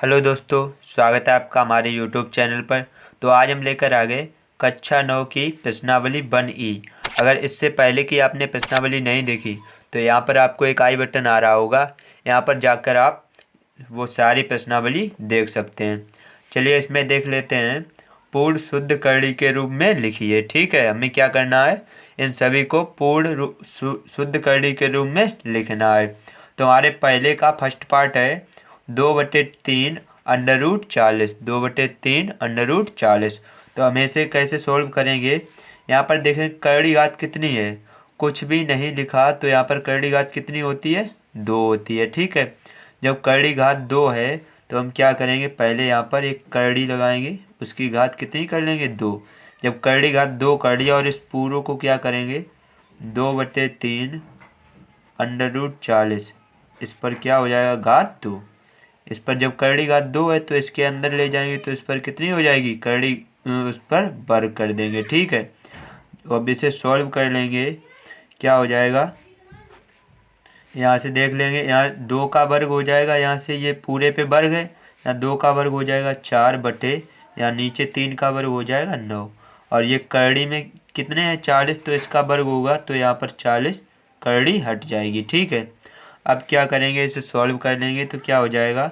Hello दोस्तों, स्वागत है आपका हमारे यूट्यूब चैनल पर। तो आज हम लेकर आ गए कक्षा 9 की प्रश्नावली 1E। अगर इससे पहले की आपने प्रश्नावली नहीं देखी तो यहाँ पर आपको एक आई बटन आ रहा होगा, यहाँ पर जाकर आप वो सारी प्रश्नावली देख सकते हैं। चलिए इसमें देख लेते हैं। पूर्ण शुद्ध करड़ी के रूप में लिखिए। ठीक है, हमें क्या करना है, इन सभी को शुद्ध करड़ी के रूप में लिखना है। तो हमारे पहले का फर्स्ट पार्ट है 2/3 √40। 2/3 √40। तो हम इसे कैसे सोल्व करेंगे, यहाँ पर देखें करड़ी घात कितनी है, कुछ भी नहीं लिखा तो यहाँ पर करड़ी घात कितनी होती है, 2 होती है। ठीक है, जब करड़ी घात 2 है तो हम क्या करेंगे, पहले यहाँ पर एक करड़ी लगाएंगे, उसकी घात कितनी कर लेंगे, 2। जब करड़ी घात 2 कर लिया और इस पूरों को क्या करेंगे, 2/3 √40, इस पर क्या हो जाएगा, घात 2। इस पर जब करड़ी घात 2 है तो इसके अंदर ले जाएंगे तो इस पर कितनी हो जाएगी, करड़ी उस पर वर्ग कर देंगे। ठीक है, तो अब इसे सॉल्व कर लेंगे, क्या हो जाएगा, यहाँ से देख लेंगे, यहाँ 2 का वर्ग हो जाएगा, यहाँ से ये पूरे पे वर्ग है, यहाँ 2 का वर्ग हो जाएगा 4 बटे, यहाँ नीचे 3 का वर्ग हो जाएगा 9, और ये करड़ी में कितने हैं, 40, तो इसका वर्ग होगा तो यहाँ पर 40 करड़ी हट जाएगी। ठीक है, अब क्या करेंगे, इसे सॉल्व कर लेंगे तो क्या हो जाएगा,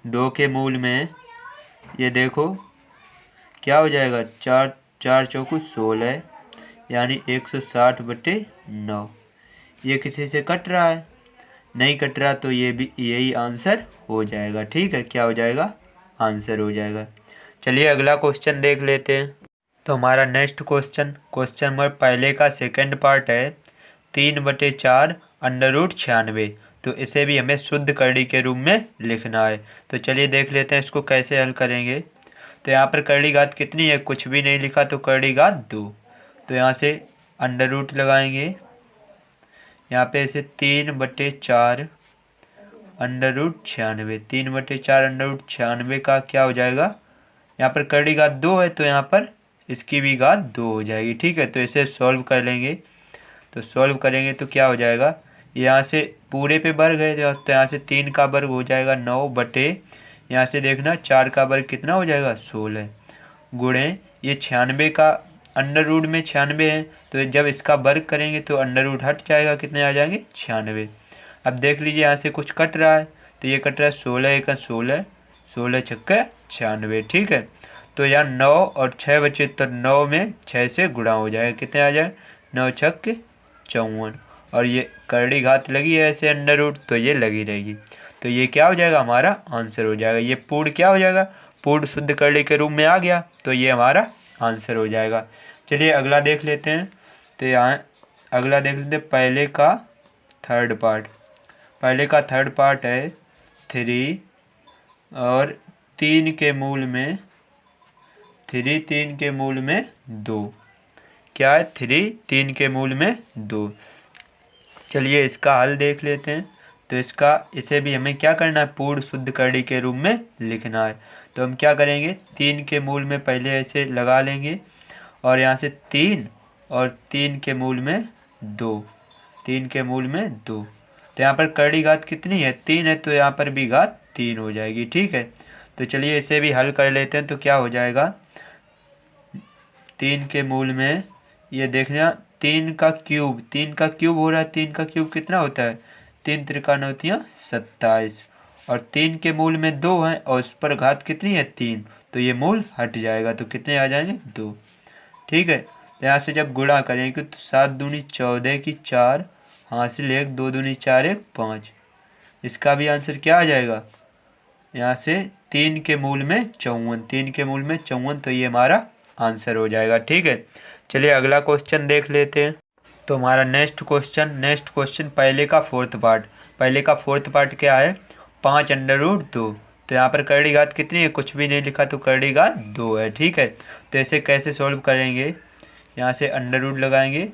2 के मूल में ये देखो क्या हो जाएगा, 4 4 चौको 16, यानी 160/9। ये किसी से कट रहा है, नहीं कट रहा तो ये भी यही आंसर हो जाएगा। ठीक है, क्या हो जाएगा, आंसर हो जाएगा। चलिए अगला क्वेश्चन देख लेते हैं। तो हमारा नेक्स्ट क्वेश्चन नंबर पहले का सेकंड पार्ट है 3/4 √96। तो इसे भी हमें शुद्ध करड़ी के रूप में लिखना है। तो चलिए देख लेते हैं इसको कैसे हल करेंगे। तो यहाँ पर करड़ी घात कितनी है, कुछ भी नहीं लिखा तो करड़ी घात 2। तो यहाँ से अंडर रूट लगाएंगे, यहाँ पे इसे 3/4 √96, 3/4 √96 का क्या हो जाएगा, यहाँ पर करड़ी घात 2 है तो यहाँ पर इसकी भी घात 2 हो जाएगी। ठीक है, तो इसे सॉल्व कर लेंगे। तो सॉल्व करेंगे तो क्या हो जाएगा, यहाँ से पूरे पे वर्ग है तो यहाँ से 3 का वर्ग हो जाएगा 9 बटे, यहाँ से देखना 4 का वर्ग कितना हो जाएगा, 16, गुणे ये 96 का अंडर रूट में 96 है तो जब इसका वर्ग करेंगे तो अंडर रूट हट जाएगा, कितने आ जाएंगे, 96। अब देख लीजिए यहाँ से कुछ कट रहा है तो ये कट रहा है 16 1 16, 16 छक्के 96। ठीक है, तो यहाँ 9 और 6 बचे तो 9 में 6 से गुणा हो जाएगा, कितने आ जाए, 9 छक्के 54। और ये करड़ी घात लगी है ऐसे अंडर रूट तो ये लगी रहेगी, तो ये क्या हो जाएगा, हमारा आंसर हो जाएगा। ये पूर्ण क्या हो जाएगा, पूर्ण शुद्ध करड़ी के रूप में आ गया तो ये हमारा आंसर हो जाएगा। चलिए अगला देख लेते हैं। तो यहाँ अगला देख लेते हैं पहले का थर्ड पार्ट। पहले का थर्ड पार्ट है 3 और 3 के मूल में 3 के मूल में 2। क्या है, 3 के मूल में 2। चलिए इसका हल देख लेते हैं। तो इसे भी हमें क्या करना है, पूर्ण शुद्ध करड़ी के रूप में लिखना है। तो हम क्या करेंगे, 3 के मूल में पहले ऐसे लगा लेंगे और यहाँ से 3 और 3 के मूल में 2, 3 के मूल में 2। तो यहाँ पर करड़ी घात कितनी है, 3 है तो यहाँ पर भी घात 3 हो जाएगी। ठीक है, तो चलिए इसे भी हल कर लेते हैं। तो क्या हो जाएगा, 3 के मूल में ये देखना 3 का क्यूब हो रहा है। 3 का क्यूब कितना होता है, 3 त्रिका 9 27, और 3 के मूल में 2 है और उस पर घात कितनी है, 3, तो ये मूल हट जाएगा तो कितने आ जाएंगे, 2। ठीक है, तो यहाँ से जब गुणा करेंगे तो 7 दूनी 14 की 4, हासिल 1, 2 दूनी 4 1 5। इसका भी आंसर क्या आ जाएगा, यहाँ से 3 के मूल में 54, 3 के मूल में 54, तो ये हमारा आंसर हो जाएगा। ठीक है, चलिए अगला क्वेश्चन देख लेते हैं। तो हमारा नेक्स्ट क्वेश्चन पहले का फोर्थ पार्ट क्या है, 5 √2। तो यहाँ पर करड़ी घात कितनी है, कुछ भी नहीं लिखा तो करड़ी घात 2 है। ठीक है, तो इसे कैसे सॉल्व करेंगे, यहाँ से अंडर रूट लगाएंगे,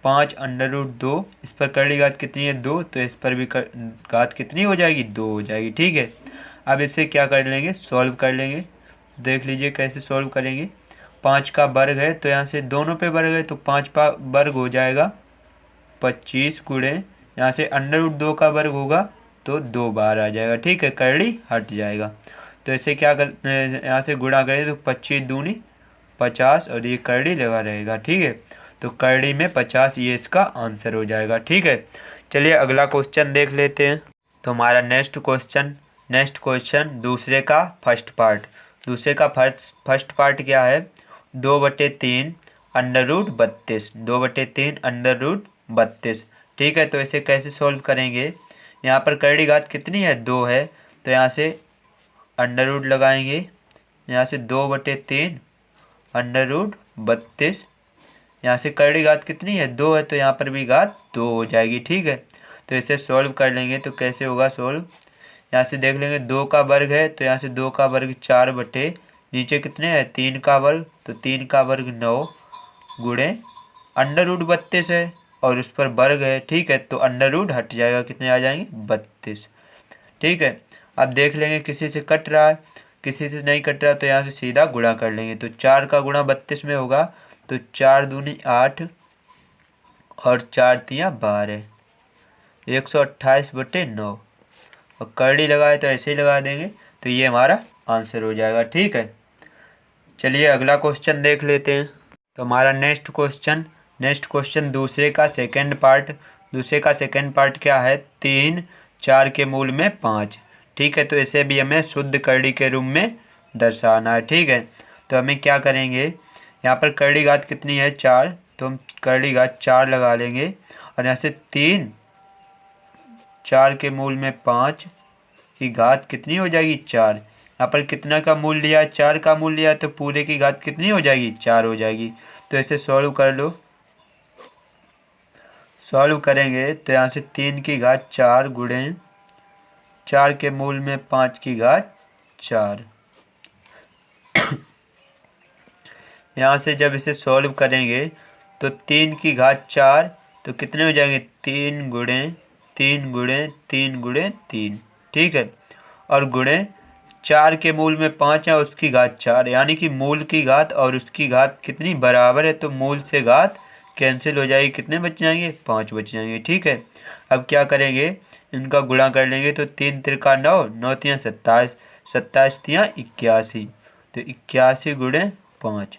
5 √2, इस पर करड़ी घात कितनी है, 2, तो इस पर भी घात कितनी हो जाएगी, 2 हो जाएगी। ठीक है, अब इसे क्या कर लेंगे, सॉल्व कर लेंगे। देख लीजिए कैसे सॉल्व करेंगे। 5 का वर्ग है तो यहाँ से दोनों पे वर्ग है तो 5 का वर्ग हो जाएगा 25, गुणे यहाँ से अंडर रूट 2 का वर्ग होगा तो 2 बार आ जाएगा, ठीक है, करड़ी हट जाएगा। तो इसे क्या कर, यहाँ से गुणा करें तो 25 दूनी 50 और ये करड़ी लगा रहेगा, ठीक है। तो करड़ी में 50 ये इसका आंसर हो जाएगा, ठीक है। चलिए अगला क्वेश्चन देख लेते हैं। तो हमारा नेक्स्ट क्वेश्चन दूसरे का फर्स्ट पार्ट। दूसरे का फर्स्ट पार्ट क्या है, 2/3 अंडर रूट 32, 2/3 अंडर रूट 32, ठीक है। तो इसे कैसे सॉल्व करेंगे, यहाँ पर करड़ी घात कितनी है, 2 है, तो यहाँ से अंडर रूट लगाएंगे, यहाँ से 2/3 अंडर रूट 32, यहाँ से करड़ी घात कितनी है, 2 है, तो यहाँ पर भी घात 2 हो जाएगी, ठीक है। तो इसे सॉल्व कर लेंगे, तो कैसे होगा सॉल्व, यहाँ से देख लेंगे 2 का वर्ग है, तो यहाँ से 2 का वर्ग 4 बटे नीचे कितने है 3 का वर्ग, तो 3 का वर्ग 9 गुणे अंडर रूट 32 है और उस पर वर्ग है, ठीक है। तो अंडर रूट हट जाएगा, कितने आ जाएंगे 32, ठीक है। अब देख लेंगे किसी से कट रहा है, किसी से नहीं कट रहा, तो यहाँ से सीधा गुणा कर लेंगे। तो 4 का गुणा 32 में होगा, तो 4 दूनी 8 और 4 तियाँ 12, 128/9, और करड़ी लगाए तो ऐसे ही लगा देंगे, तो ये हमारा आंसर हो जाएगा, ठीक है। चलिए अगला क्वेश्चन देख लेते हैं। तो हमारा नेक्स्ट क्वेश्चन दूसरे का सेकंड पार्ट क्या है, 3 4 के मूल में 5, ठीक है। तो इसे भी हमें शुद्ध करड़ी के रूप में दर्शाना है, ठीक है। तो हमें क्या करेंगे, यहाँ पर करड़ी घात कितनी है 4, तो हम करड़ी घात 4 लगा लेंगे, और यहाँ से 3 4 के मूल में 5 की घात कितनी हो जाएगी 4, यहाँ पर कितना का मूल लिया, 4 का मूल लिया, तो पूरे की घात कितनी हो जाएगी 4 हो जाएगी। तो इसे सॉल्व कर लो, सॉल्व करेंगे तो यहाँ से 3 की घात 4 गुणे 4 के मूल में 5 की घात 4, यहाँ से जब इसे सॉल्व करेंगे तो 3 की घात 4 तो कितने हो जाएंगे 3 गुणे 3 गुणे 3 गुणे 3, ठीक है। और गुणे 4 के मूल में 5 है, उसकी घात 4, यानी कि मूल की घात और उसकी घात कितनी बराबर है, तो मूल से घात कैंसिल हो जाएगी, कितने बच जाएंगे 5 बच जाएंगे, ठीक है। अब क्या करेंगे, इनका गुणा कर लेंगे, तो 3 त्रिका 9, 9 तियाँ 27, 27 तियाँ 81, तो 81 गुणे 5।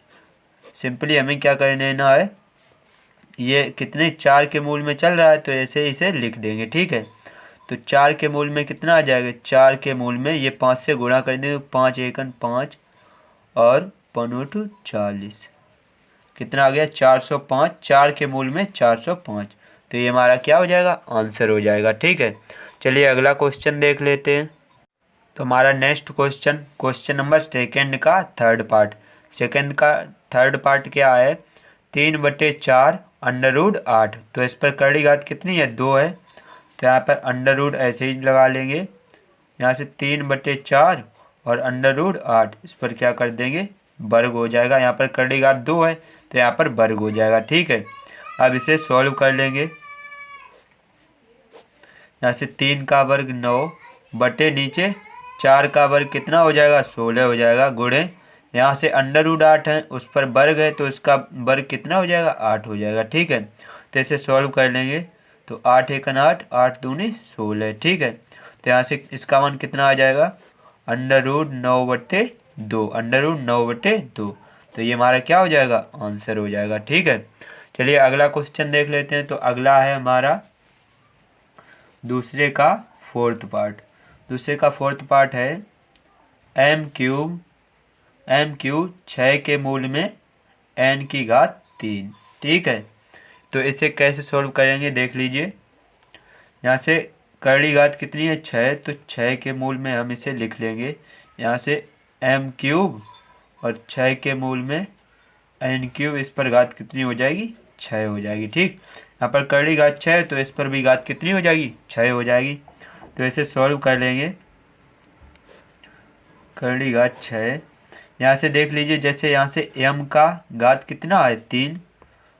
सिंपली हमें क्या करने ना है, ये कितने 4 के मूल में चल रहा है, तो ऐसे इसे लिख देंगे, ठीक है। तो 4 के मूल में कितना आ जाएगा, 4 के मूल में ये 5 से गुणा कर देंगे, तो 5 एकन 5 और 5 40, कितना आ गया 405, 4 के मूल में 405, तो ये हमारा क्या हो जाएगा आंसर हो जाएगा, ठीक है। चलिए अगला क्वेश्चन देख लेते हैं। तो हमारा नेक्स्ट क्वेश्चन नंबर सेकेंड का थर्ड पार्ट क्या है, 3/4 अंडर रूट 8, तो इस पर करड़ी घात कितनी है 2 है, तो यहाँ पर अंडर रूट ऐसे ही लगा लेंगे, यहाँ से 3/4 और अंडर रूट 8, इस पर क्या कर देंगे वर्ग हो जाएगा, यहाँ पर करड़ी घात 2 है तो यहाँ पर वर्ग हो जाएगा, ठीक है। अब इसे सॉल्व कर लेंगे, यहाँ से 3 का वर्ग 9 बटे नीचे 4 का वर्ग कितना हो जाएगा 16 हो जाएगा, गुणे यहाँ से अंडर रूट 8 है, उस पर वर्ग है, तो इसका वर्ग कितना हो जाएगा 8 हो जाएगा, ठीक है। तो इसे सॉल्व कर लेंगे, तो 8 एकन 8, 8 दूनी 16, ठीक है। तो यहाँ से इसका मान कितना आ जाएगा अंडर रूट 9/2, अंडर रूट 9/2, तो ये हमारा क्या हो जाएगा आंसर हो जाएगा, ठीक है। चलिए अगला क्वेश्चन देख लेते हैं। तो अगला है हमारा दूसरे का फोर्थ पार्ट है m³ 6 के मूल में n की घात 3, ठीक है। तो इसे कैसे सॉल्व करेंगे देख लीजिए, यहाँ से करड़ी घात कितनी है 6, तो 6 के मूल में हम इसे लिख लेंगे, यहाँ से m³ और 6 के मूल में n³, इस पर घात कितनी हो जाएगी 6 हो जाएगी, ठीक। यहाँ पर करड़ी घात 6 है तो इस पर भी घात कितनी हो जाएगी 6 हो जाएगी। तो इसे सॉल्व कर लेंगे, करड़ी घात 6, यहाँ से देख लीजिए, जैसे यहाँ से m का घात कितना है 3,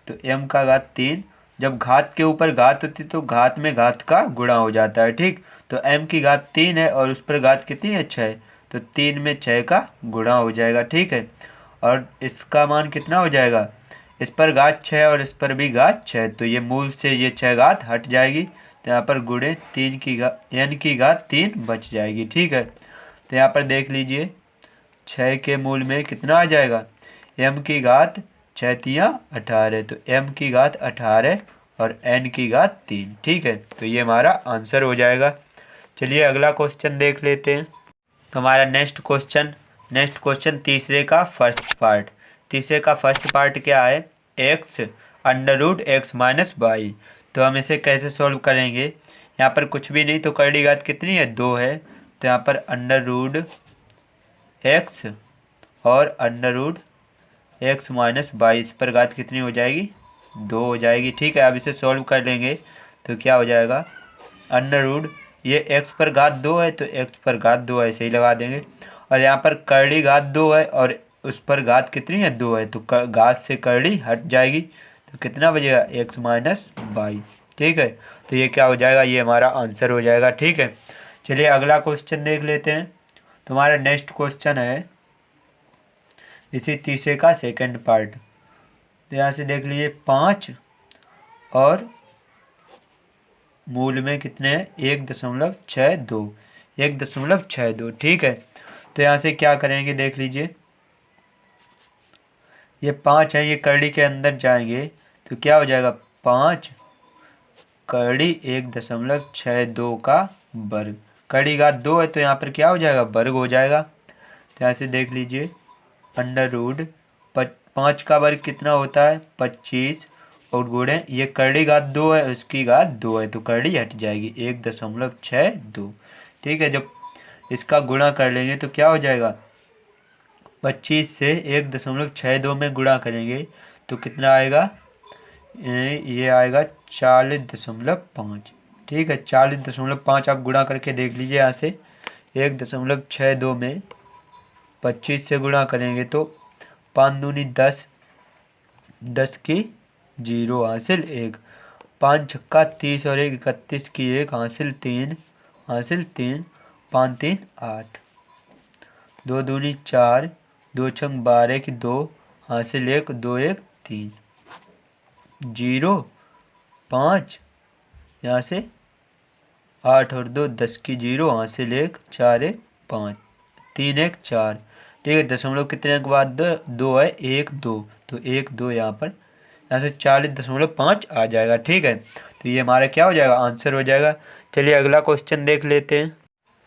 तो m का घात 3, जब घात के ऊपर घात होती तो घात में घात का गुणा हो जाता है, ठीक। तो m की घात 3 है और उस पर घात कितनी है 6, तो 3 में 6 का गुणा हो जाएगा, ठीक है। और इसका मान कितना हो जाएगा, इस पर घात 6 और इस पर भी घात 6, तो ये मूल से ये 6 घात हट जाएगी, तो यहाँ पर गुणे तीन की घात n की घात 3 बच जाएगी। ठीक है, तो यहाँ पर देख लीजिए 6 के मूल में कितना आ जाएगा, m की घात 6 तिया 18, तो m की घात 18 और n की घात 3। ठीक है, तो ये हमारा आंसर हो जाएगा। चलिए अगला क्वेश्चन देख लेते हैं। तो हमारा नेक्स्ट क्वेश्चन तीसरे का फर्स्ट पार्ट। तीसरे का फर्स्ट पार्ट क्या है, x under root x minus y. तो हम इसे कैसे सॉल्व करेंगे, यहाँ पर कुछ भी नहीं, तो करड़ी घात कितनी है, 2 है। तो यहाँ पर अंडर रूट एक्स और under root x minus y, इस पर घात कितनी हो जाएगी, 2 हो जाएगी। ठीक है, अब इसे सॉल्व कर लेंगे तो क्या हो जाएगा, अंडर रूट ये x पर घात 2 है तो x पर घात 2 ऐसे ही लगा देंगे, और यहाँ पर करड़ी घात 2 है और उस पर घात कितनी है, 2 है, तो घात से करड़ी हट जाएगी, तो कितना बचेगा, x माइनस वाई। ठीक है, तो ये क्या हो जाएगा, ये हमारा आंसर हो जाएगा। ठीक है, चलिए अगला क्वेश्चन देख लेते हैं। तो हमारा नेक्स्ट क्वेश्चन है इसी तीसरे का सेकंड पार्ट। तो यहाँ से देख लीजिए 5 और मूल में कितने हैं, 1.62, 1.62। ठीक है, तो यहाँ से क्या करेंगे, देख लीजिए ये 5 है, ये करड़ी के अंदर जाएंगे तो क्या हो जाएगा, 5 करड़ी 1.62 का वर्ग, करड़ी घात 2 है तो यहाँ पर क्या हो जाएगा, वर्ग हो जाएगा। तो यहाँ से देख लीजिए अंडर रूट 5 का वर्ग कितना होता है, 25, और गुणे ये करड़ी घात 2 है, उसकी घात 2 है, तो करड़ी हट जाएगी, 1.62। ठीक है, जब इसका गुणा कर लेंगे तो क्या हो जाएगा, 25 से 1.62 में गुणा करेंगे तो कितना आएगा, ये आएगा 40.5। ठीक है, 40.5 आप गुणा करके देख लीजिए। यहाँ से 1.62 में 25 से गुणा करेंगे तो 5 दूनी 10, 10 की 0 हासिल 1, 5 छक्का 30 और 1 31 की 1 हासिल 3, 5 3 8, 2 दूनी 4, 2 छंग 12 की 2 हासिल 1, 2 1 3, 0 5, यहाँ से 8 और 2 10 की 0 हासिल 1, 4 1 5, 3 1 4। ठीक है, दशमलव कितने के बाद 2 है, 1 2, तो 1 2 यहाँ पर, यहाँ से 40.5 आ जाएगा। ठीक है, तो ये हमारा क्या हो जाएगा, आंसर हो जाएगा। चलिए अगला क्वेश्चन देख लेते हैं।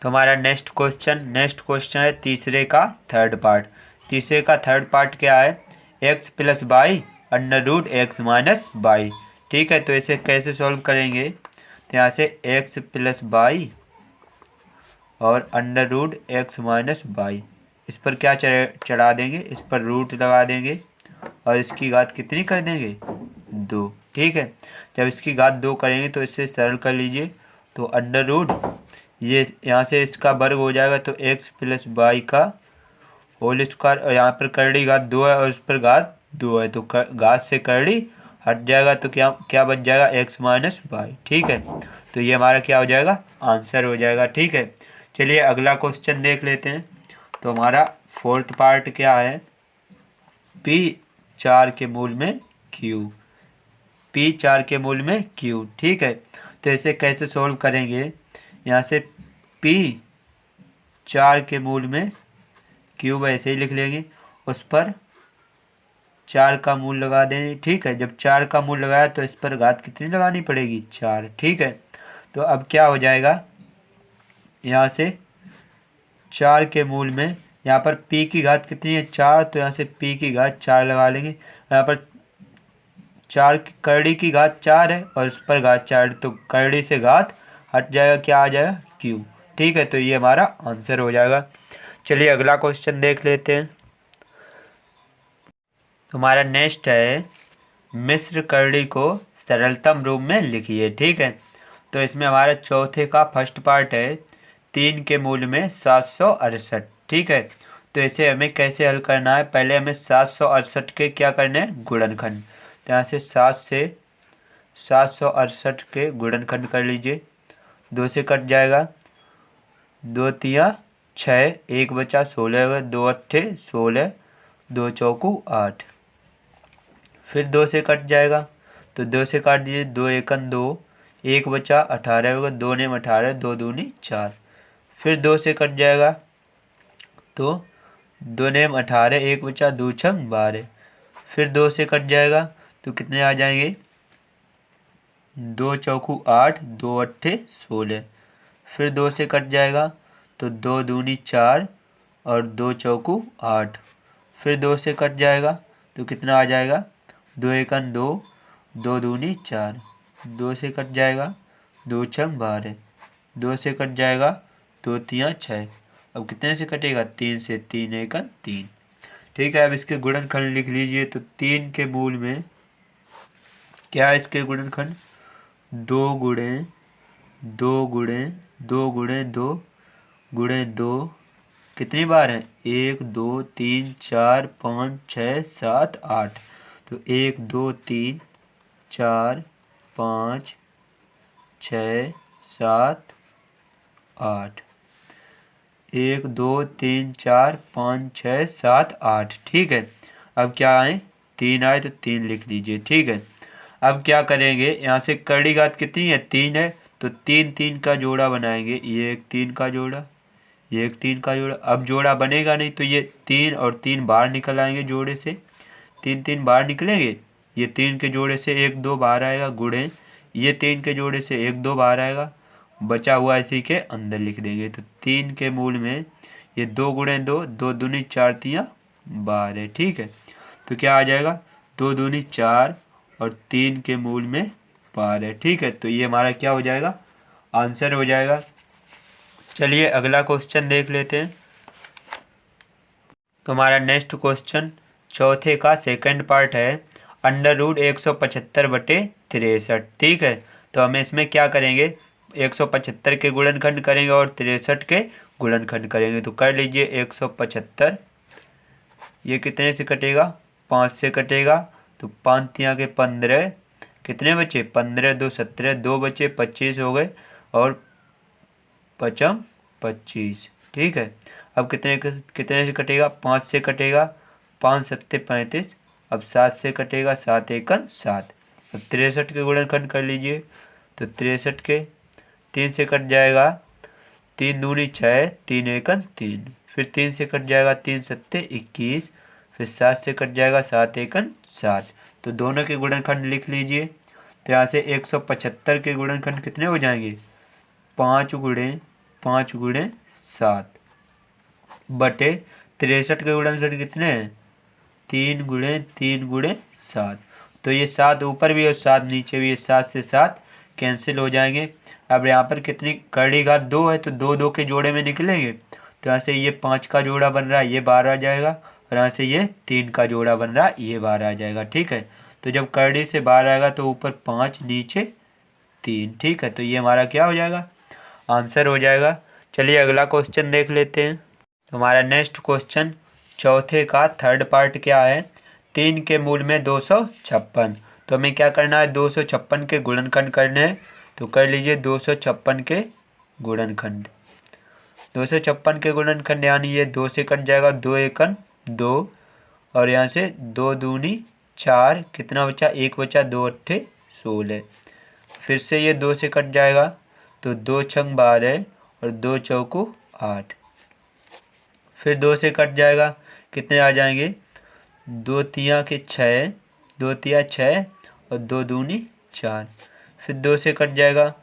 तो हमारा नेक्स्ट क्वेश्चन है तीसरे का थर्ड पार्ट। तीसरे का थर्ड पार्ट क्या है, x plus y under root x minus y. ठीक है, तो इसे कैसे सॉल्व करेंगे, तो यहाँ से x प्लस वाई और under root x minus y, इस पर क्या चढ़ा देंगे, इस पर रूट लगा देंगे और इसकी घात कितनी कर देंगे, 2। ठीक है, जब इसकी घात 2 करेंगे तो इससे सरल कर लीजिए, तो अंडर रूट ये यहाँ से इसका वर्ग हो जाएगा, तो x प्लस वाई का होल स्क्वायर, और यहाँ पर करड़ी घात 2 है और उस पर घात 2 है, तो घात से करड़ी हट जाएगा, तो क्या क्या बच जाएगा, x माइनस वाई। ठीक है, तो ये हमारा क्या हो जाएगा, आंसर हो जाएगा। ठीक है, चलिए अगला क्वेश्चन देख लेते हैं। तो हमारा फोर्थ पार्ट क्या है, p 4 के मूल में q, p 4 के मूल में q। ठीक है, तो इसे कैसे सोल्व करेंगे, यहाँ से p 4 के मूल में q ऐसे ही लिख लेंगे, उस पर 4 का मूल लगा देंगे। ठीक है, जब 4 का मूल लगाया तो इस पर घात कितनी लगानी पड़ेगी, 4। ठीक है, तो अब क्या हो जाएगा, यहाँ से 4 के मूल में यहाँ पर p की घात कितनी है, 4, तो यहाँ से p की घात 4 लगा लेंगे। यहाँ पर 4 की करड़ी की घात 4 है और उस पर घात 4, तो करड़ी से घात हट जाएगा, क्या आ जाएगा, q। ठीक है, तो ये हमारा आंसर हो जाएगा। चलिए अगला क्वेश्चन देख लेते हैं। हमारा नेक्स्ट है मिश्र करड़ी को सरलतम रूप में लिखिए। ठीक है, तो इसमें हमारा चौथे का फर्स्ट पार्ट है 3 के मूल में 768। ठीक है, तो इसे हमें कैसे हल करना है, पहले हमें 768 के क्या करने हैं, गुणनखंड। तो यहाँ से 7 से 768 के गुणनखंड कर लीजिए, 2 से कट जाएगा, 2 तिया 6, 1 बचा 16, 2 अट्ठे 16, 2 चौकू 8, फिर 2 से कट जाएगा, तो 2 से काट दीजिए, 2 एकन 2, एक बचा 18 होगा, 2 नेम 18, 2 दूनी 4। फिर 2 से कट जाएगा तो 2 नेम 18, एक बचा 2 छंग 12। फिर 2 से कट जाएगा तो कितने आ जाएंगे, 2 चौकू 8, 2 अट्ठे 16। फिर 2 से कट जाएगा तो 2 दूनी 4 और 2 चौकू 8। फिर 2 से कट जाएगा तो कितना आ जाएगा, 2 एकन 2, 2 दूनी 4। 2 से कट जाएगा 2 छंग 12। 2 से कट जाएगा 2 तियाँ 6। अब कितने से कटेगा, 3 से, 3 एकन 3। ठीक है, अब इसके गुणनखंड लिख लीजिए। तो 3 के मूल में क्या है इसके गुणनखंड, 2 गुणे 2 गुणे 2 गुणे 2 गुणे 2, कितनी बार है, 1 2 3 4 5 6 7 8। तो 1 2 3 4 5 6 7 8, 1 2 3 4 5 6 7 8। ठीक है, अब क्या आए, 3 आए तो 3 लिख लीजिए। ठीक है, अब क्या करेंगे, यहाँ से करड़ी घात कितनी है, 3 है, तो 3 3 का जोड़ा बनाएंगे। ये एक 3 का जोड़ा, ये एक 3 का जोड़ा। अब जोड़ा बनेगा नहीं तो ये 3 और 3 बाहर निकल आएंगे जोड़े से, 3 3 बाहर निकलेंगे। ये 3 के जोड़े से 1 2 बाहर आएगा, गुणे ये 3 के जोड़े से 1 2 बाहर आएगा, बचा हुआ इसी के अंदर लिख देंगे। तो 3 के मूल में ये 2 गुणे 2, 2 दूनी 4 तियाँ 12। ठीक है, तो क्या आ जाएगा, 2 दूनी 4 और 3 के मूल में 12। ठीक है, तो ये हमारा क्या हो जाएगा, आंसर हो जाएगा। चलिए अगला क्वेश्चन देख लेते हैं। तो हमारा नेक्स्ट क्वेश्चन चौथे का सेकंड पार्ट है, √175/63। ठीक है, तो हमें इसमें क्या करेंगे, 175 के गुणनखंड करेंगे और 63 के गुणनखंड करेंगे। तो कर लीजिए 175, ये कितने से कटेगा, 5 से कटेगा। तो 5 तियाँ के 15, कितने बचे, 15 2 17, 2 बचे 25 हो गए और 5 25। ठीक है, अब कितने से कटेगा, 5 से कटेगा, 5 7 35। अब 7 से कटेगा, 7 एकन 7। अब 63 के गुणनखंड कर लीजिए। तो 63 के 3 से कट जाएगा, 3 दूनी 6, 3 एकन 3। फिर 3 से कट जाएगा, 3 7 21। फिर 7 से कट जाएगा, 7 एकन 7। तो दोनों के गुणनखंड लिख लीजिए। तो यहाँ से 175 के गुणनखंड कितने हो जाएंगे, 5 गुणे 5 गुणे 7 बटे 63 के गुणनखंड कितने हैं, 3 गुणे 3 गुणे 7। तो ये 7 ऊपर भी और 7 नीचे भी, 7 से 7 कैंसिल हो जाएंगे। अब यहाँ पर कितनी करड़ी घात 2 है, तो 2 2 के जोड़े में निकलेंगे। तो यहाँ से ये 5 का जोड़ा बन रहा है, ये बाहर आ जाएगा, और यहाँ से ये 3 का जोड़ा बन रहा है, ये बाहर आ जाएगा। ठीक है, तो जब करड़ी से बाहर आएगा तो ऊपर 5 नीचे 3। ठीक है, तो ये हमारा क्या हो जाएगा, आंसर हो जाएगा। चलिए अगला क्वेश्चन देख लेते हैं। तो हमारा नेक्स्ट क्वेश्चन चौथे का थर्ड पार्ट क्या है, 3 के मूल में 256। तो हमें क्या करना है, 256 के गुणनखंड करने हैं। तो कर लीजिए 256 के गुणनखंड। 256 के गुणनखंड यानी ये 2 से कट जाएगा, 2 एकन 2 और यहाँ से 2 दूनी 4, कितना बचा, 1 बचा, 2 अट्ठे 16। फिर से ये 2 से कट जाएगा तो 2 छंग 12 और 2 चौकू 8। फिर 2 से कट जाएगा, कितने आ जाएंगे, 2 तियाँ के 6, 2 तियाँ 6 और 2 दूनी 4। फिर 2 से कट जाएगा,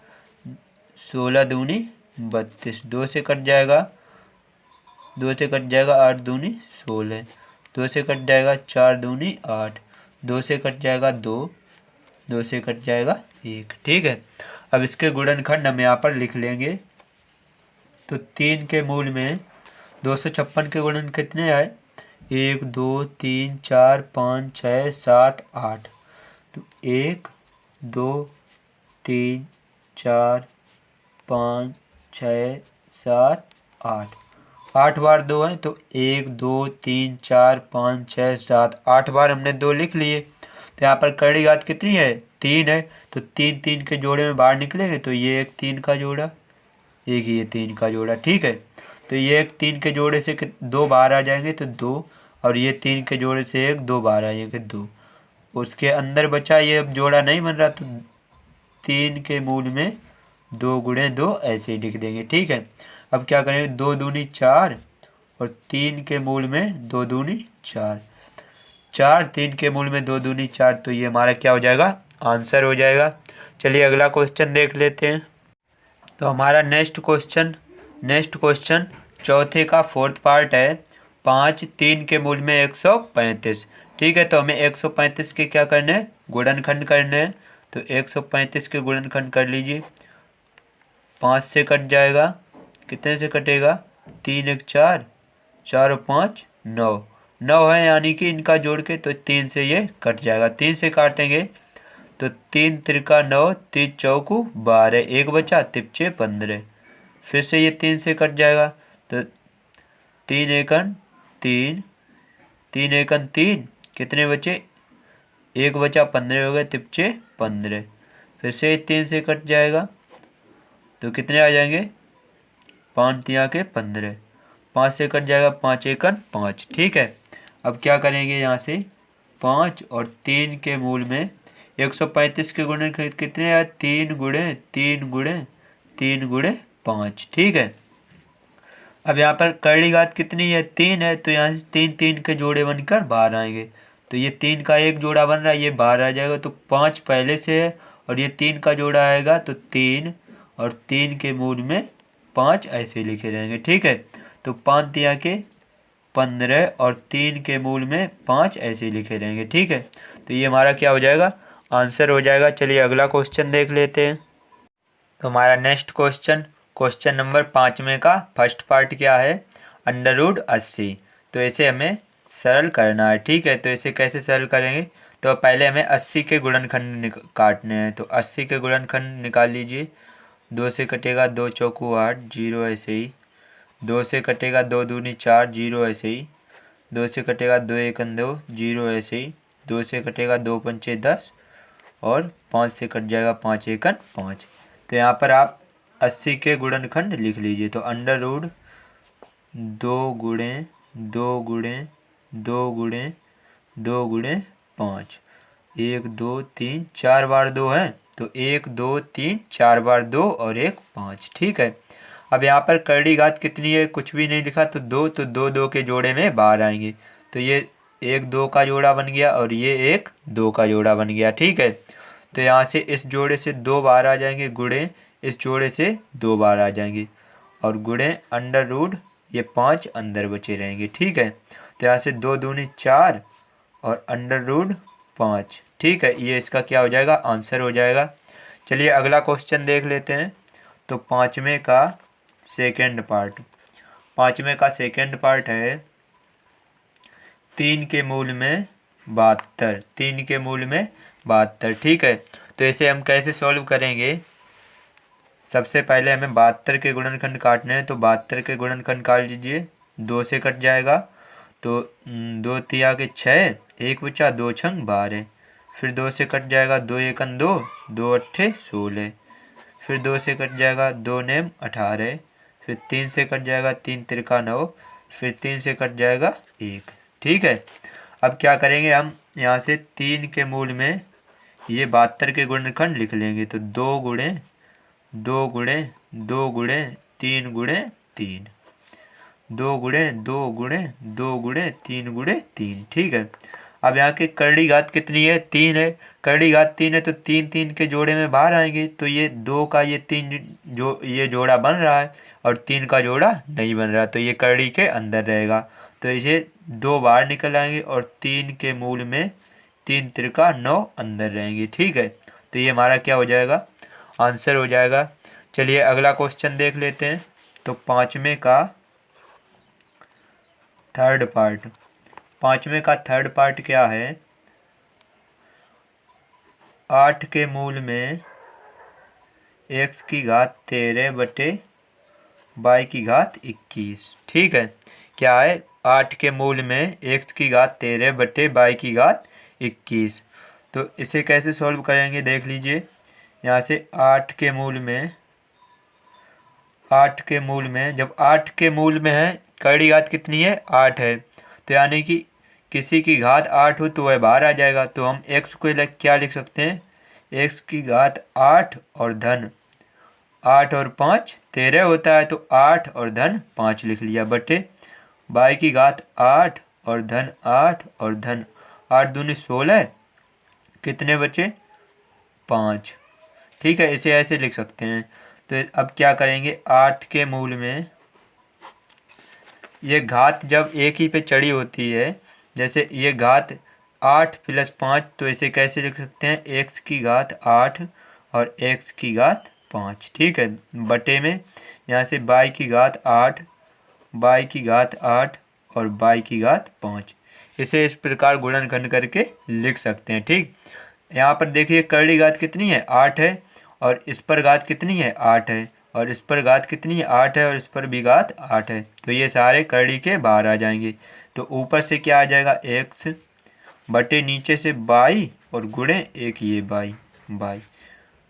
16 दूनी 32। 2 से कट जाएगा, 2 से कट जाएगा 8 दूनी 16। 2 से कट जाएगा 4 दूनी 8। 2 से कट जाएगा 2, 2 से कट जाएगा 1। ठीक है, अब इसके गुणनखंड हम यहाँ पर लिख लेंगे। तो 3 के मूल में 256 के गुणन कितने आए, 1 2 3 4 5 6 7 8। तो 1 2 3 4 5 6 7 8, 8 बार 2 है तो 1 2 3 4 5 6 7, 8 बार हमने 2 लिख लिए। तो यहाँ पर करड़ी घात कितनी है, 3 है। तो 3 3 के जोड़े में बाहर निकलेंगे, तो ये एक 3 का जोड़ा, एक ये 3 का जोड़ा। ठीक है, तो ये एक 3 के जोड़े से 2 बाहर आ जाएंगे तो 2, और ये 3 के जोड़े से 1 2 बाहर आएंगे 2। उसके अंदर बचा ये अब जोड़ा नहीं बन रहा, तो 3 के मूल में 2 गुणे 2 ऐसे ही लिख देंगे। ठीक है, अब क्या करेंगे, 2 दूनी 4 और 3 के मूल में 2 दूनी 4, 4 3 के मूल में 2 दूनी 4, तो ये हमारा क्या हो जाएगा, आंसर हो जाएगा। चलिए अगला क्वेश्चन देख लेते हैं। तो हमारा नेक्स्ट क्वेश्चन चौथे का फोर्थ पार्ट है। 5 3 के मूल में 135। ठीक है, तो हमें 135 के क्या करने हैं, गुणनखंड करने हैं। तो 135 के गुणनखंड कर लीजिए। 5 से कट जाएगा, कितने से कटेगा, 3 1 4, 4 और 5 9, 9 है, यानी कि इनका जोड़ के तो 3 से ये कट जाएगा। 3 से काटेंगे तो 3 त्रिका 9, 3 चौकू 12, 1 बचा, तिपचे 15। फिर से ये 3 से कट जाएगा तो 3 एकन 3, 3 एकन 3, कितने बचे, 1 बचा, 15 हो गए, तिपचे 15। फिर से 3 से कट जाएगा तो कितने आ जाएंगे, 5 तिया के 15, 5 से कट जाएगा, 5 एकन 5। ठीक है, अब क्या करेंगे, यहाँ से 5 और 3 के मूल में 135 के गुणे कितने आए, 3 गुणे 3 गुणे 3 गुणे 5। ठीक है, अब यहाँ पर करड़ी घात कितनी है, 3 है, तो यहाँ से 3 3 के जोड़े बनकर 12 आएंगे। तो ये 3 का एक जोड़ा बन रहा है, ये 12 आ जाएगा। तो 5 पहले से है और ये 3 का जोड़ा आएगा, तो 3 और 3 के मूल में 5 ऐसे लिखे रहेंगे। ठीक है, तो 5 तिया के 15 और 3 के मूल में 5 ऐसे लिखे रहेंगे। ठीक है, तो ये हमारा क्या हो जाएगा, आंसर हो जाएगा। चलिए अगला क्वेश्चन देख लेते हैं। तो हमारा नेक्स्ट क्वेश्चन नंबर 5 में का फर्स्ट पार्ट क्या है, √80। तो इसे हमें सरल करना है। ठीक है, तो इसे कैसे सरल करेंगे, तो पहले हमें 80 के गुणनखंड काटने हैं। तो 80 के गुणनखंड निकाल लीजिए। 2 से कटेगा 2 चौकू 8, 0 ऐसे ही। 2 से कटेगा 2 दूनी 4, 0 ऐसे ही। 2 से कटेगा 2 एकन 2, 0 ऐसे ही। 2 से कटेगा 2 पंचे 10 और 5 से कट जाएगा 5 एकन 5। तो यहाँ पर आप 80 के गुणनखंड लिख लीजिए। तो √2 गुणे 2 गुणे 2 गुणे 2 गुणे 5, 1 2 3 4 बार 2 है, तो 1 2 3 4 बार 2 और 1 5। ठीक है, अब यहाँ पर करड़ी घात कितनी है, कुछ भी नहीं लिखा, तो 2, तो 2 2 के जोड़े में 12 आएंगे। तो ये 1 2 का जोड़ा बन गया और ये 1 2 का जोड़ा बन गया। ठीक है, तो यहाँ से इस जोड़े से 2 बार आ जाएंगे, गुणे इस जोड़े से 2 बार आ जाएंगे और गुणे √, ये 5 अंदर बचे रहेंगे। ठीक है, तो यहाँ से 2 दूनी 4 और √5। ठीक है, ये इसका क्या हो जाएगा, आंसर हो जाएगा। चलिए अगला क्वेश्चन देख लेते हैं। तो पाँचवें का सेकेंड पार्ट है 3 के मूल में 72, 3 के मूल में 72। ठीक है, तो इसे हम कैसे सॉल्व करेंगे, सबसे पहले हमें 72 के गुणनखंड काटने हैं। तो 72 के गुणनखंड काट लीजिए। 2 से कट जाएगा तो 2 तिया के 6, 1 बचा, 2 छंग 12। फिर 2 से कट जाएगा 2 एकन 2, 2 अट्ठे 16। फिर 2 से कट जाएगा 2 नेम 18। फिर 3 से कट जाएगा 3 त्रिका 9। फिर 3 से कट जाएगा 1। ठीक है, अब क्या करेंगे, हम यहाँ से 3 के मूल में ये 72 के गुणनखंड लिख लेंगे। तो 2 गुणे 2 गुणे 2 गुणे 3 गुणे 3, 2 गुणे 2 गुणे 2 गुणे 3 गुणे 3। ठीक है, अब यहाँ की करड़ी घात कितनी है, 3 है। करड़ी घात 3 है, तो 3 3 के जोड़े में बाहर आएंगे। तो ये 2 का ये 3 ये जोड़ा बन रहा है और 3 का जोड़ा नहीं बन रहा, तो ये करड़ी के अंदर रहेगा। तो इसे 2 बाहर निकल आएंगे और 3 के मूल में 3 त्रिका 9 अंदर रहेंगे। ठीक है, तो ये हमारा क्या हो जाएगा, आंसर हो जाएगा। चलिए अगला क्वेश्चन देख लेते हैं। तो पाँचवें का थर्ड पार्ट क्या है, 8 के मूल में x की घात 13 बटे y की घात 21। ठीक है, क्या है, 8 के मूल में x की घात 13 बटे y की घात 21। तो इसे कैसे सॉल्व करेंगे, देख लीजिए। यहाँ से 8 के मूल में जब 8 के मूल में है, करड़ी घात कितनी है, 8 है। तो यानी कि किसी की घात 8 हो तो वह बाहर आ जाएगा। तो हम x को क्या लिख सकते हैं, एक्स की घात 8 और धन 8 और 5 13 होता है, तो 8 और धन 5 लिख लिया, बटे बाई की घात 8 और धन 8 और धन 8 दूनी 16, कितने बचे 5। ठीक है, इसे ऐसे लिख सकते हैं। तो अब क्या करेंगे, 8 के मूल में ये घात जब एक ही पे चढ़ी होती है, जैसे ये घात 8 + 5, तो इसे कैसे लिख सकते हैं, एक्स की घात 8 और एक्स की घात 5। ठीक है, बटे में यहाँ से बाई की घात 8, बाई की घात 8 और बाई की घात 5, इसे इस प्रकार गुणनखंड करके लिख सकते हैं। ठीक, यहाँ पर देखिए करड़ी घात कितनी है 8 है, और इस पर घात कितनी है 8 है, और इस पर घात कितनी है 8 है, और इस पर भी घात 8 है, तो ये सारे करड़ी के बाहर आ जाएंगे। तो ऊपर से क्या आ जाएगा एक्स बटे नीचे से बाई और गुणे एक ये बाई,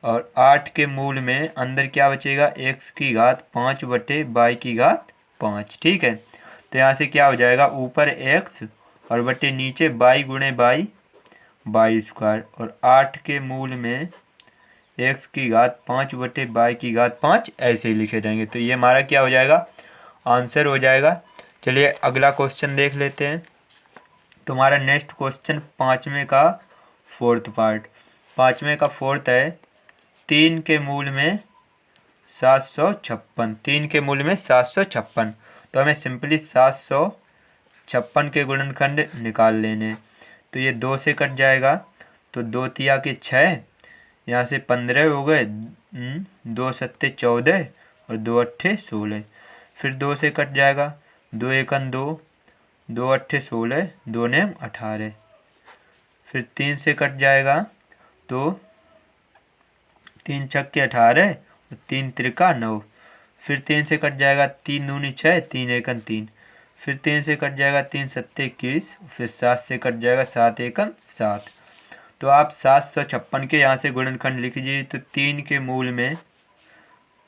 और 8 के मूल में अंदर क्या बचेगा, एक्स की घात 5 बटे बाई की घात 5। ठीक है, तो यहाँ से क्या हो जाएगा, ऊपर एक्स और बटे नीचे बाई गुणे बाई स्क्वायर, और 8 के मूल में एक्स की घात 5 बटे बाई की घात 5, ऐसे ही लिखे जाएंगे। तो ये हमारा क्या हो जाएगा, आंसर हो जाएगा। चलिए अगला क्वेश्चन देख लेते हैं। तुम्हारा नेक्स्ट क्वेश्चन पाँचवें का फोर्थ पार्ट, पाँचवें का फोर्थ है 3 के मूल में 756, 3 के मूल में 756, तो हमें सिंपली 756 के गुणनखंड निकाल लेने। तो ये 2 से कट जाएगा, तो 2 तिया के 6, यहाँ से 15 हो गए, 2 सत्ते 14 और 2 अट्ठे 16, फिर 2 से कट जाएगा, 2 एकन 2, 2 अट्ठे 16, 2 नेम 18, फिर 3 से कट जाएगा, तो 3 छक्के 18 और 3 त्रिका 9, फिर 3 से कट जाएगा, 3 दूनी 6, 3 एकन 3, फिर 3 से कट जाएगा, 3 सत्ते 21, फिर 7 से कट जाएगा, 7 एकन 7। तो आप 756 के यहाँ से गुणनखंड लिख लीजिए। तो 3 के मूल में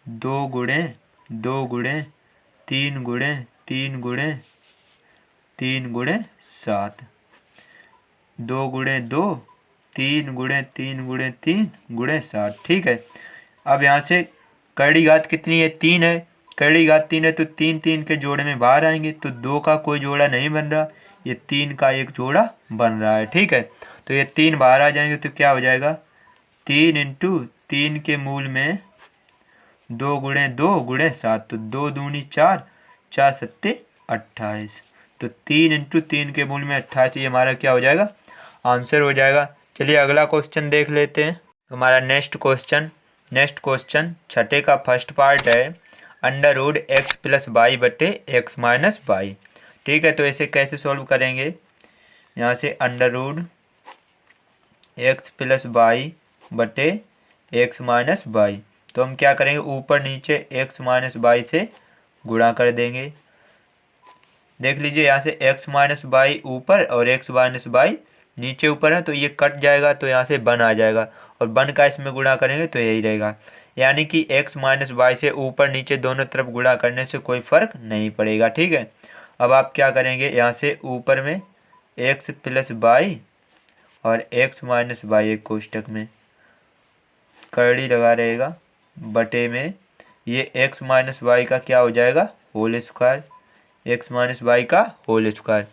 2 गुणे 2 गुणे 3 गुणे 3 गुणे 3 गुणे 7, 2 गुणे 2, 3 गुणे 3 गुणे 3 गुणे 7। ठीक है, अब यहाँ से करड़ी घात कितनी है, 3 है, करड़ी घात 3 है, तो 3 3 के जोड़े में बाहर आएंगे, तो 2 का कोई जोड़ा नहीं बन रहा, ये 3 का एक जोड़ा बन रहा है। ठीक है, तो ये 3 बाहर आ जाएंगे, तो क्या हो जाएगा, 3 × 3 के मूल में 2 गुणे 2 गुणे 7, तो 2 दूनी 4, 4 सत्ते 28, तो 3 × 3 के मूल में 28, ये हमारा क्या हो जाएगा, आंसर हो जाएगा। चलिए अगला क्वेश्चन देख लेते हैं। हमारा नेक्स्ट क्वेश्चन छठे का फर्स्ट पार्ट है √x + y बटे x - y। ठीक है, तो इसे कैसे सॉल्व करेंगे, यहाँ से √x + y बटे x - y, तो हम क्या करेंगे, ऊपर नीचे x - y से गुणा कर देंगे। देख लीजिए यहाँ से x - y ऊपर और x - y नीचे ऊपर है, तो ये कट जाएगा, तो यहाँ से 1 आ जाएगा, और 1 का इसमें गुणा करेंगे तो यही रहेगा, यानी कि x - y से ऊपर नीचे दोनों तरफ गुणा करने से कोई फर्क नहीं पड़ेगा। ठीक है, अब आप क्या करेंगे, यहाँ से ऊपर में x + y और x - y एक कोष्टक में करड़ी लगा रहेगा, बटे में ये x - y का क्या हो जाएगा, होल स्क्वायर, x - y का होल स्क्वायर।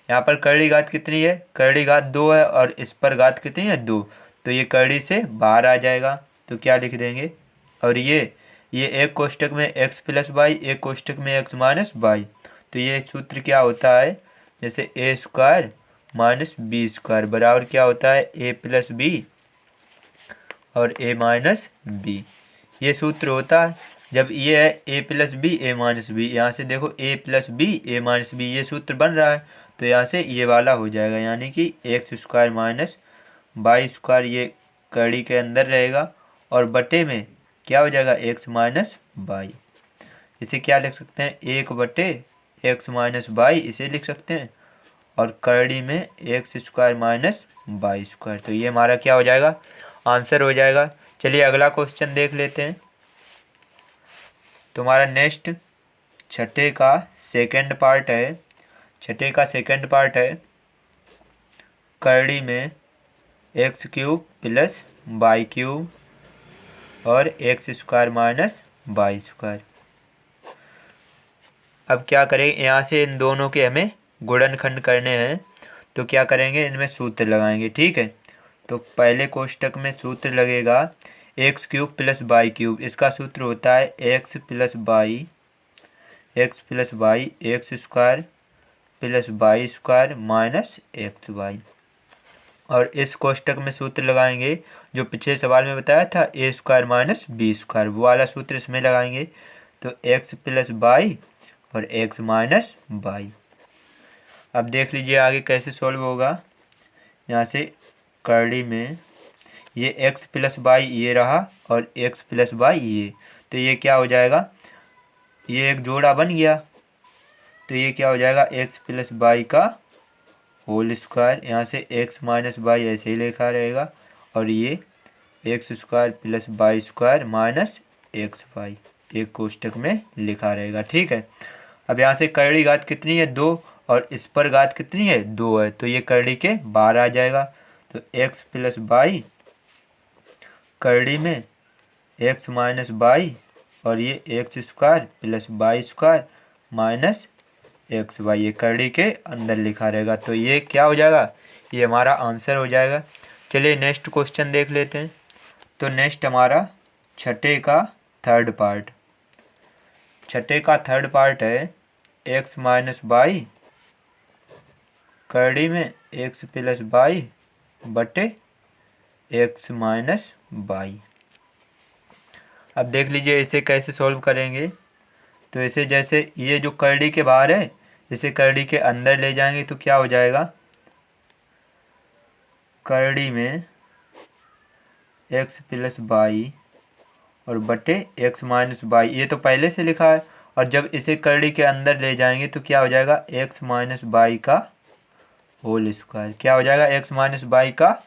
यहाँ पर करड़ी घात कितनी है, करड़ी घात 2 है, और इस पर घात कितनी है 2, तो ये करड़ी से बाहर आ जाएगा, तो क्या लिख देंगे, और ये एक कोष्टक में x + y, एक कोष्टक में x - y, तो ये सूत्र क्या होता है, जैसे a² - b² बराबर क्या होता है, a + b और a - b, ये सूत्र होता है। जब ये है a + b a - b, यहाँ से देखो a + b a - b, ये सूत्र बन रहा है, तो यहाँ से ये वाला हो जाएगा, यानी कि x² - y², ये कड़ी के अंदर रहेगा, और बटे में क्या हो जाएगा, x - y। इसे क्या लिख सकते हैं, 1 बटे x - y, इसे लिख सकते हैं, और करड़ी में x² - y², तो ये हमारा क्या हो जाएगा, आंसर हो जाएगा। चलिए अगला क्वेश्चन देख लेते हैं। तुम्हारा नेक्स्ट छठे का सेकंड पार्ट है करड़ी में x³ + वाई क्यूब और x square minus y square. अब क्या करेंगे, यहाँ से इन दोनों के हमें गुणनखंड करने हैं, तो क्या करेंगे, इनमें सूत्र लगाएंगे। ठीक है, तो पहले कोष्टक में सूत्र लगेगा x cube plus y cube. इसका सूत्र होता है x plus y x square plus y square minus x y. और इस कोष्टक में सूत्र लगाएंगे जो पिछले सवाल में बताया था ए स्क्वायर माइनस बी स्क्वायर, वो वाला सूत्र इसमें लगाएंगे। तो एक्स प्लस वाई और एक्स माइनस वाई। अब देख लीजिए आगे कैसे सॉल्व होगा। यहाँ से कर्ली में ये एक्स प्लस वाई ये रहा और एक्स प्लस वाई ये, तो ये क्या हो जाएगा, ये एक जोड़ा बन गया। तो ये क्या हो जाएगा, एक्स प्लस वाई का होल स्क्वायर। यहाँ से एक्स माइनस वाई ऐसे ही लिखा रहेगा, और ये x square plus y square minus x y एक कोष्टक में लिखा रहेगा। ठीक है, अब यहाँ से करड़ी घात कितनी है, 2, और इस पर घात कितनी है, 2 है, तो ये करड़ी के बाहर आ जाएगा। तो एक्स प्लस वाई करड़ी में एक्स माइनस वाई और ये x square plus y square minus x y, ये करड़ी के अंदर लिखा रहेगा। तो ये क्या हो जाएगा, ये हमारा आंसर हो जाएगा। चलिए नेक्स्ट क्वेश्चन देख लेते हैं। तो नेक्स्ट हमारा छठे का थर्ड पार्ट है एक्स माइनस वाई करड़ी में एक्स प्लस वाई बटे एक्स माइनस वाई। अब देख लीजिए इसे कैसे सॉल्व करेंगे। तो इसे जैसे ये जो करड़ी के बाहर है इसे करड़ी के अंदर ले जाएंगे तो क्या हो जाएगा, करड़ी में एक्स प्लस वाई और बटे एक्स माइनस वाई, ये तो पहले से लिखा है, और जब इसे करड़ी के अंदर ले जाएंगे तो क्या हो जाएगा, एक्स माइनस वाई का होल स्क्वायर। क्या हो जाएगा, एक्स माइनस वाई का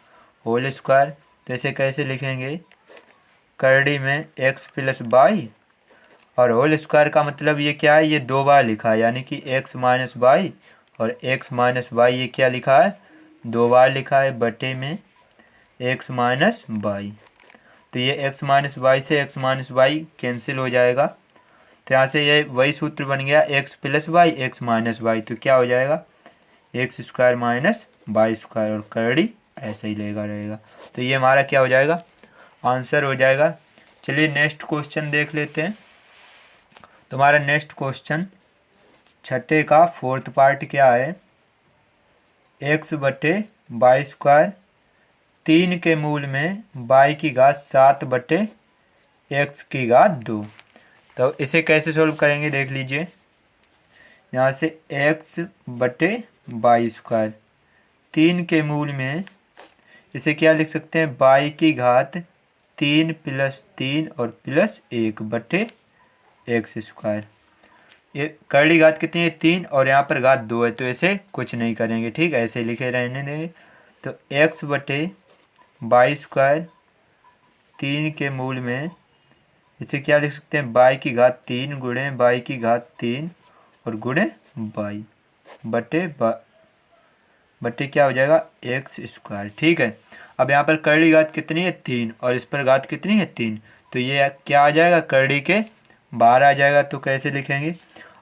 होल स्क्वायर। तो इसे कैसे लिखेंगे, करड़ी में एक्स प्लस वाई और होल स्क्वायर का मतलब ये क्या है, ये 2 बार लिखा है, यानी कि एक्स माइनस वाई और एक्स माइनस वाई ये क्या लिखा है, 2 बार लिखा है, बटे में एक्स माइनस वाई। तो ये एक्स माइनस वाई से एक्स माइनस वाई कैंसिल हो जाएगा। तो यहाँ से ये वही सूत्र बन गया x plus y x minus y. तो क्या हो जाएगा, x square minus y square, और करड़ी ऐसे ही लेगा रहेगा। तो ये हमारा क्या हो जाएगा, आंसर हो जाएगा। चलिए नेक्स्ट क्वेश्चन देख लेते हैं। तो हमारा नेक्स्ट क्वेश्चन छठे का फोर्थ पार्ट क्या है, एक्स बटे वाई स्क्वायर 3 के मूल में वाई की घात 7 बटे एक्स की घात 2। तो इसे कैसे सोल्व करेंगे देख लीजिए। यहाँ से एक्स बटे वाई स्क्वायर 3 के मूल में इसे क्या लिख सकते हैं, वाई की घात 3 प्लस 3 और प्लस 1 बटे एक्स स्क्वायर। ये करड़ी घात कितनी है, 3, और यहाँ पर घात 2 है, तो इसे कुछ नहीं करेंगे। ठीक है, ऐसे लिखे रहने देंगे। तो एक्स बटे वाई स्क्वायर 3 के मूल में इसे क्या लिख सकते हैं, वाई की घात 3 गुणे वाई की घात 3 और गुणे वाई बटे क्या हो जाएगा, एक्स स्क्वायर। ठीक है, अब यहाँ पर करड़ी घात कितनी है, 3, और इस पर घात कितनी है, 3, तो ये क्या आ जाएगा, करड़ी के बाहर आ जाएगा। तो कैसे लिखेंगे,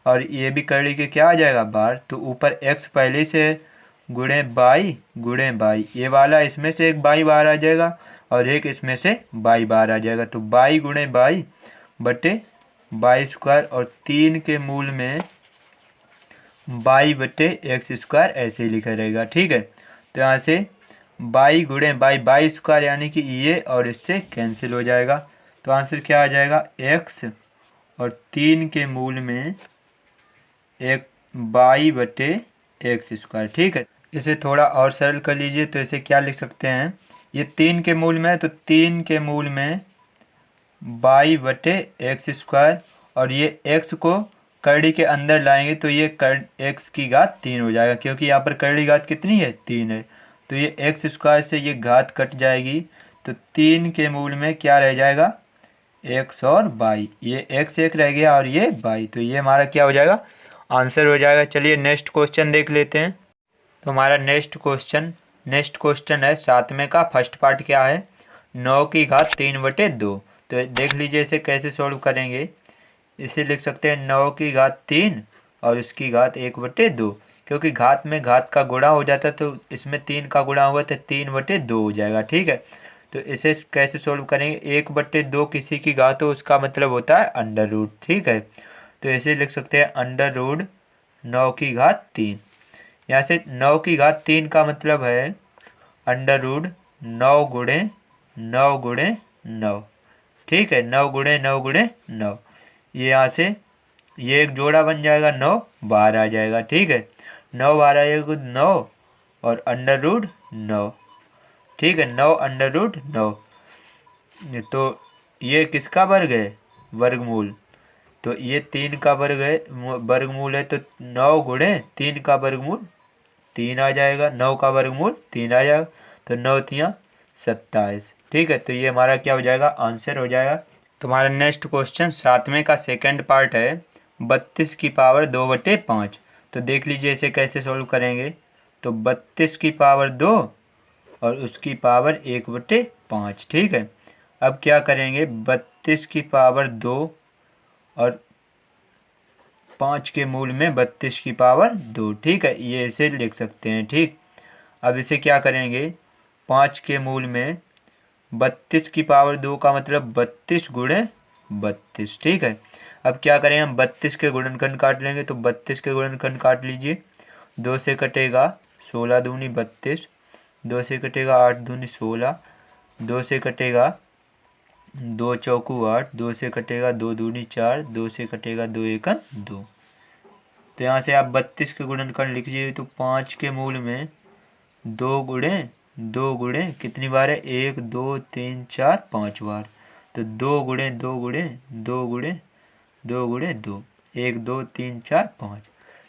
और ये भी करड़ी के क्या आ जाएगा, बाहर। तो ऊपर एक्स पहले से है, गुणे बाई, ये वाला इसमें से एक बाई बाहर आ जाएगा और एक इसमें से बाई बाहर आ जाएगा। तो बाई गुणे बाई बटे बाई स्क्वायर, और 3 के मूल में बाई बटे एक्स स्क्वायर ऐसे ही लिखा रहेगा। ठीक है, तो यहाँ से बाई गुणे बाई स्क्वायर यानी कि ये और इससे कैंसिल हो जाएगा। तो आंसर क्या आ जाएगा, एक्स और 3 के मूल में एक बाई बटे एक्स स्क्वायर। ठीक है, इसे थोड़ा और सरल कर लीजिए। तो इसे क्या लिख सकते हैं, ये 3 के मूल में है तो 3 के मूल में बाई बटे एक्स स्क्वायर, और ये एक्स को करड़ी के अंदर लाएंगे तो ये एक्स की घात 3 हो जाएगा, क्योंकि यहाँ पर करड़ी घात कितनी है, 3 है। तो ये एक्स स्क्वायर से ये घात कट जाएगी, तो 3 के मूल में क्या रह जाएगा, एक्स और बाई, ये एक्स एक रह गया और ये बाई। तो ये हमारा क्या हो जाएगा, आंसर हो जाएगा। चलिए नेक्स्ट क्वेश्चन देख लेते हैं। तो हमारा नेक्स्ट क्वेश्चन है 7वें का फर्स्ट पार्ट क्या है, 9 की घात 3/2। तो देख लीजिए इसे कैसे सॉल्व करेंगे। इसे लिख सकते हैं 9 की घात 3 और उसकी घात 1/2, क्योंकि घात में घात का गुणा हो जाता है तो इसमें 3 का गुणा हुआ तो 3/2 हो जाएगा। ठीक है, तो इसे कैसे सॉल्व करेंगे, 1/2 किसी की घात हो उसका मतलब होता है अंडर रूट। ठीक है, तो इसे लिख सकते हैं अंडर रूट 9 की घात 3। यहाँ से 9 की घात 3 का मतलब है अंडर रूट 9 गुणे 9 गुणे 9। ठीक है, 9 गुणे 9 गुणे 9। ये यहाँ से ये एक जोड़ा बन जाएगा, 9 बाहर आ जाएगा। ठीक है, 9 बाहर आएगा 9 और अंडर रूट 9। ठीक है, 9 अंडर रूट 9। तो ये किसका वर्ग है, वर्गमूल। तो ये 3 का वर्ग है, वर्गमूल है, तो 9 गुणे 3 का वर्गमूल 3 आ जाएगा। 9 का वर्गमूल 3 आ जाएगा, तो 9 3 27। ठीक है, तो ये हमारा क्या हो जाएगा, आंसर हो जाएगा। तुम्हारा नेक्स्ट क्वेश्चन 7वें का सेकंड पार्ट है 32 की पावर 2/5। तो देख लीजिए इसे कैसे सॉल्व करेंगे। तो 32 की पावर 2 और उसकी पावर 1/5। ठीक है, अब क्या करेंगे, 32 की पावर 2 और 5 के मूल में 32 की पावर 2। ठीक है, ये इसे लिख सकते हैं। ठीक, अब इसे क्या करेंगे, 5 के मूल में 32 की पावर 2 का मतलब 32 गुणे 32। ठीक है, अब क्या करेंगे, हम 32 के गुणनखंड काट लेंगे। तो 32 के गुणनखंड काट लीजिए। 2 से कटेगा 16 दूनी 32, 2 से कटेगा 8 दूनी 16, 2 से कटेगा 2 चौकू 8, 2 से कटेगा 2 दूनी 4, 2 से कटेगा 2 एकन 2। तो यहाँ से आप 32 के गुणनखंड लिख लीजिए। तो 5 के मूल में 2 गुणे कितनी बार है, 1 2 3 4 5 बार। तो 2 गुणे 2 गुणे 2 गुणे 2 गुणे 2, 1 2 3 4 5।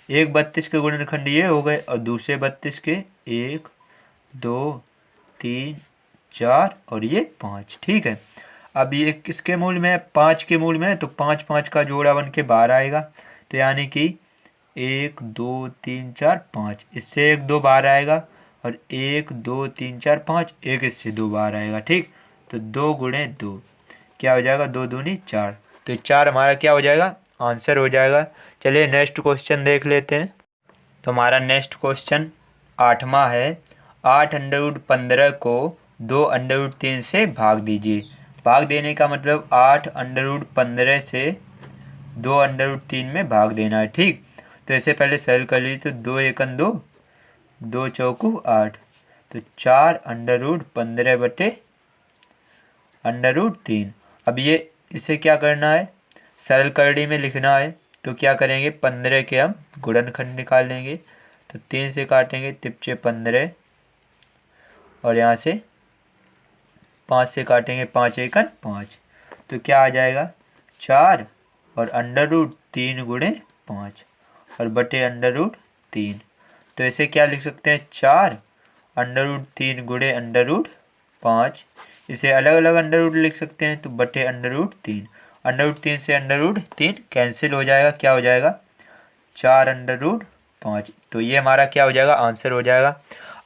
एक 32 के गुणनखंड ये हो गए और दूसरे 32 के 1 2 3 4 और ये 5। ठीक है, अब ये किसके मूल में है, 5 के मूल में है, तो 5 5 का जोड़ा बन के बाहर आएगा। तो यानी कि 1 2 3 4 5, इससे 1 2 बाहर आएगा और 1 2 3 4 5, एक इससे 2 बाहर आएगा। ठीक, तो 2 गुणे 2 क्या हो जाएगा, 2 दूनी 4। तो 4 हमारा क्या हो जाएगा, आंसर हो जाएगा। चलिए नेक्स्ट क्वेश्चन देख लेते हैं। तो हमारा नेक्स्ट क्वेश्चन 8वां है 8 अंडर रूट 15 को 2 अंडर रूट 3 से भाग दीजिए। भाग देने का मतलब 8 अंडर रूट 15 से 2 अंडर रूट 3 में भाग देना है। ठीक, तो इसे पहले सरल कर लीजिए। तो 2 एकन 2, 2 चौकू 8, तो 4 अंडर रूट 15 बटे अंडर रूट 3। अब ये इसे क्या करना है, सरल करनी में लिखना है। तो क्या करेंगे, 15 के हम गुणनखंड निकाल लेंगे। तो 3 से काटेंगे तिपचे 15 और यहाँ से 5 से काटेंगे 5 एकन 5। तो क्या आ जाएगा, 4 और अंडर रूट 3 गुणे 5 और बटे अंडर रूट 3। तो इसे क्या लिख सकते हैं, 4 अंडर रूट 3 गुणे अंडर रूट 5। इसे अलग अलग अंडर रूट लिख सकते हैं, तो बटे अंडर रूट 3। अंडर रूट 3 से अंडर रूट 3 कैंसिल हो जाएगा, क्या हो जाएगा, 4 अंडर रूट 5। तो ये हमारा क्या हो जाएगा, आंसर हो जाएगा।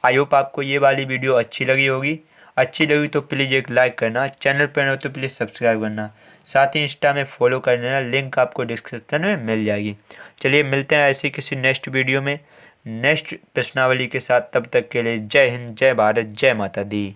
आई होप आपको ये वाली वीडियो अच्छी लगी होगी। अच्छी लगी तो प्लीज़ एक लाइक करना, चैनल पर हो तो प्लीज़ सब्सक्राइब करना, साथ ही इंस्टा में फॉलो कर लेना, लिंक आपको डिस्क्रिप्शन में मिल जाएगी। चलिए मिलते हैं ऐसी किसी नेक्स्ट वीडियो में नेक्स्ट प्रश्नावली के साथ। तब तक के लिए जय हिंद, जय भारत, जय माता दी।